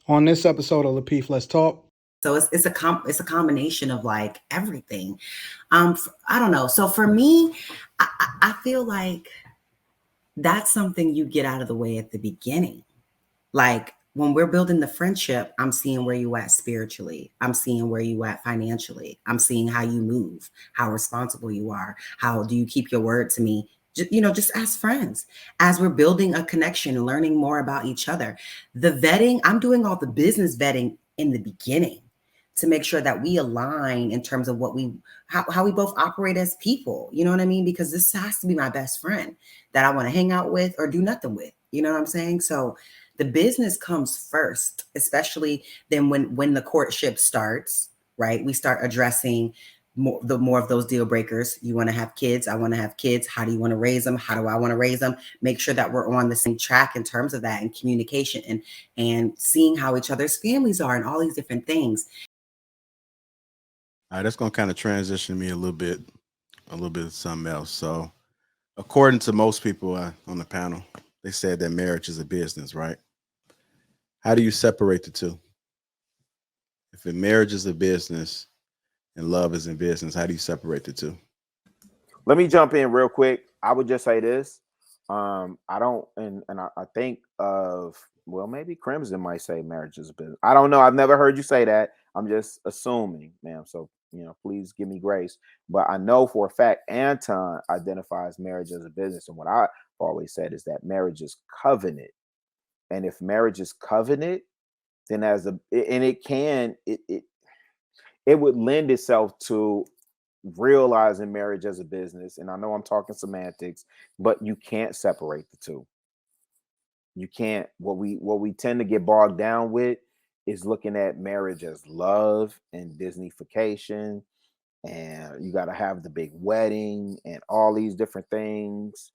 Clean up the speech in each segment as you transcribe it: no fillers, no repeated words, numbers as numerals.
On this episode of Lapeef, Let's Talk. So it's a combination of like everything. I don't know. So for me, I feel like that's something you get out of the way at the beginning. Like when we're building the friendship, I'm seeing where you at spiritually. I'm seeing where you at financially. I'm seeing how you move, how responsible you are. How do you keep your word to me? Just as friends, as we're building a connection and learning more about each other. The vetting, I'm doing all the business vetting in the beginning to make sure that we align in terms of how we both operate as people. You know what I mean? Because this has to be my best friend that I want to hang out with or do nothing with. You know what I'm saying? So the business comes first, especially then when the courtship starts, right? We start addressing more of those deal breakers. You want to have kids. I want to have kids. How do you want to raise them? How do I want to raise them? Make sure that we're on the same track in terms of that and communication and seeing how each other's families are and all these different things. All right, that's going to kind of transition me a little bit to something else. So, according to most people on the panel, they said that marriage is a business, right? How do you separate the two? If a marriage is a business and love is in business, how do you separate the two? Let me jump in real quick. I would just say this. I don't, and I think of, well, maybe Crimson might say marriage is a business. I don't know. I've never heard you say that. I'm just assuming, ma'am. So, please give me grace. But I know for a fact Anton identifies marriage as a business. And what I've always said is that marriage is covenant. And if marriage is covenant, then it would lend itself to realizing marriage as a business. And I know I'm talking semantics, but you can't separate the two. You can't. What we tend to get bogged down with is looking at marriage as love and Disneyfication, and you got to have the big wedding and all these different things.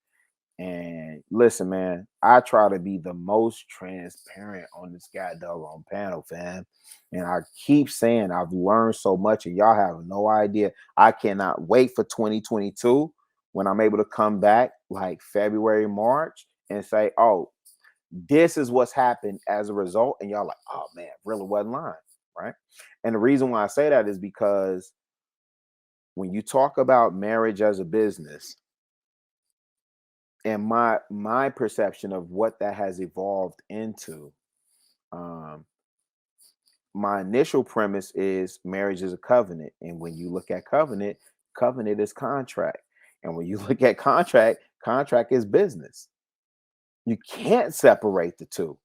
And listen, man, I try to be the most transparent on this goddamn panel, fam. And I keep saying I've learned so much, and y'all have no idea. I cannot wait for 2022 when I'm able to come back like February, March and say, oh, this is what's happened as a result. And y'all like, oh man, really wasn't lying, right? And the reason why I say that is because when you talk about marriage as a business, and my perception of what that has evolved into, my initial premise is marriage is a covenant. And when you look at covenant is contract. And when you look at contract is business. You can't separate the two.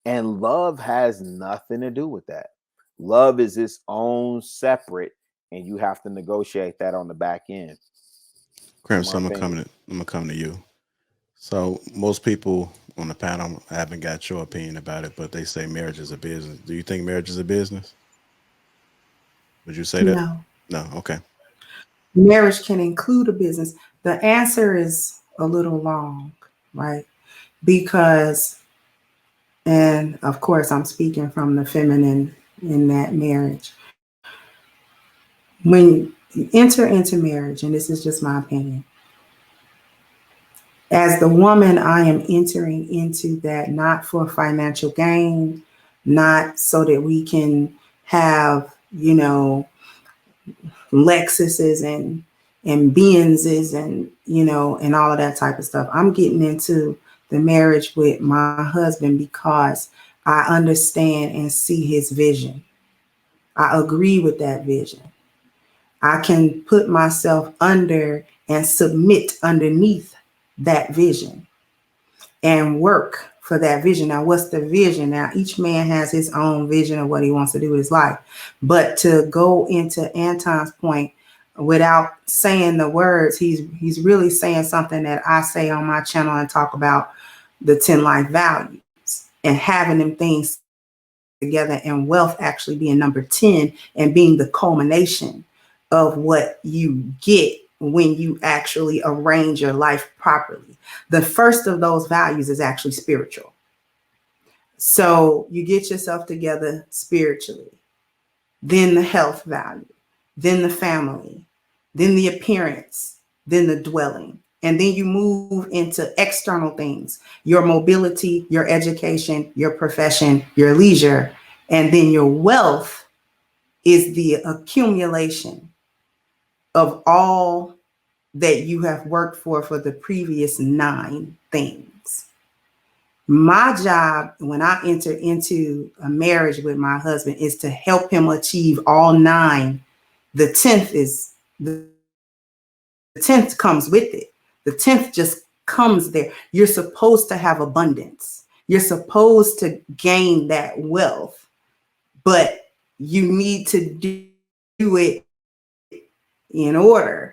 And love has nothing to do with that. Love is its own separate, and you have to negotiate that on the back end. Crimson, I'm gonna come to you. So most people on the panel haven't got your opinion about it, but they say marriage is a business. Do you think marriage is a business? Would you say that? No. No. Okay. Marriage can include a business. The answer is a little long, right? Because, and of course, I'm speaking from the feminine in that marriage. When you enter into marriage, and this is just my opinion, as the woman, I am entering into that not for financial gain, not so that we can have, Lexuses and Benzes and, and all of that type of stuff. I'm getting into the marriage with my husband because I understand and see his vision. I agree with that vision. I can put myself under and submit underneath that vision and work for that vision. Now, what's the vision? Now, each man has his own vision of what he wants to do with his life. But to go into Anton's point without saying the words, he's really saying something that I say on my channel and talk about the 10 life values and having them things together, and wealth actually being number 10 and being the culmination of what you get when you actually arrange your life properly. The first of those values is actually spiritual. So you get yourself together spiritually, then the health value, then the family, then the appearance, then the dwelling. And then you move into external things, your mobility, your education, your profession, your leisure, And then your wealth is the accumulation of all that you have worked for the previous 9 things. My job when I enter into a marriage with my husband is to help him achieve all 9. The 10th comes with it. The 10th just comes there. You're supposed to have abundance. You're supposed to gain that wealth, but you need to do it in order.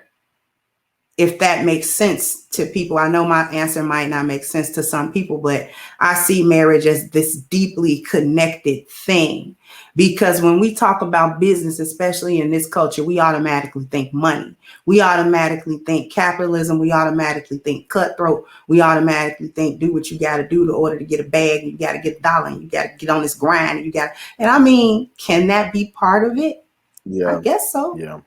If that makes sense to people. I know my answer might not make sense to some people, but I see marriage as this deeply connected thing. Because when we talk about business, especially in this culture, we automatically think money. We automatically think capitalism. We automatically think cutthroat. We automatically think do what you got to do in order to get a bag. You got to get a dollar. And you got to get on this grind. And I mean, can that be part of it? Yeah. I guess so. Yeah.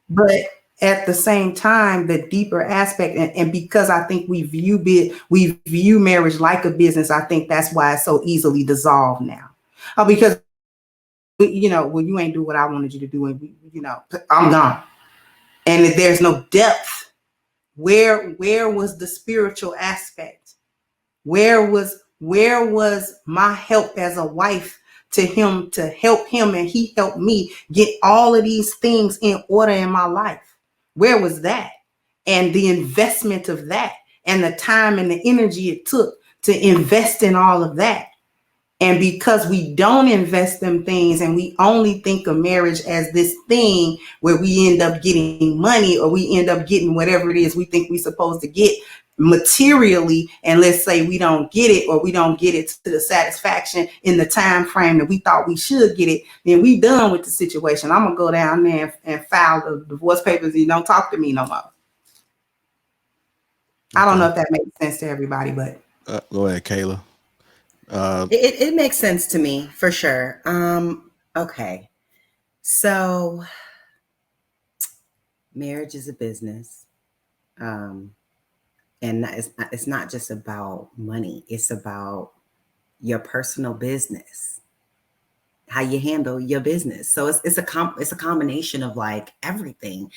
But at the same time, the deeper aspect, and because I think we view marriage like a business, I think that's why it's so easily dissolved now. Because well, you ain't do what I wanted you to do, and I'm gone. And if there's no depth, where was the spiritual aspect? Where was my help as a wife to him, to help him, and he helped me get all of these things in order in my life? Where was that? And the investment of that, and the time and the energy it took to invest in all of that. And because we don't invest them things, and we only think of marriage as this thing where we end up getting money, or we end up getting whatever it is we think we're supposed to get materially, and let's say we don't get it, or we don't get it to the satisfaction in the time frame that we thought we should get it, then we done with the situation. I'm gonna go down there and file the divorce papers, and you don't talk to me no more. I don't know if that makes sense to everybody, but go ahead, Kayla. It makes sense to me for sure. Okay, so marriage is a business, and it's not just about money. It's about your personal business, how you handle your business. So it's a combination of like everything.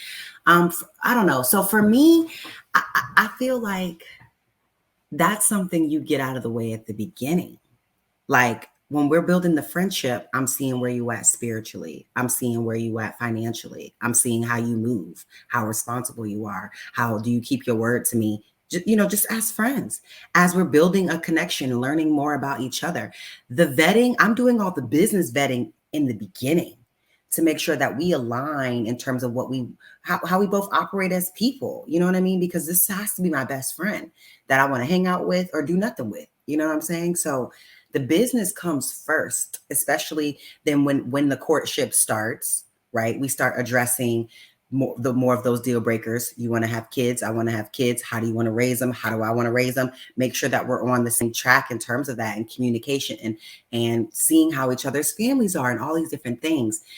I don't know. So for me, I feel like that's something you get out of the way at the beginning. Like when we're building the friendship, I'm seeing where you at spiritually. I'm seeing where you at financially. I'm seeing how you move, how responsible you are. How do you keep your word to me? Just as friends, as we're building a connection and learning more about each other. The vetting, I'm doing all the business vetting in the beginning to make sure that we align in terms of how we both operate as people. You know what I mean? Because this has to be my best friend that I want to hang out with or do nothing with. You know what I'm saying? So the business comes first, especially then when the courtship starts, right? We start addressing more of those deal breakers. You want to have kids. I want to have kids. How do you want to raise them? How do I want to raise them? Make sure that we're on the same track in terms of that, and communication, and seeing how each other's families are and all these different things.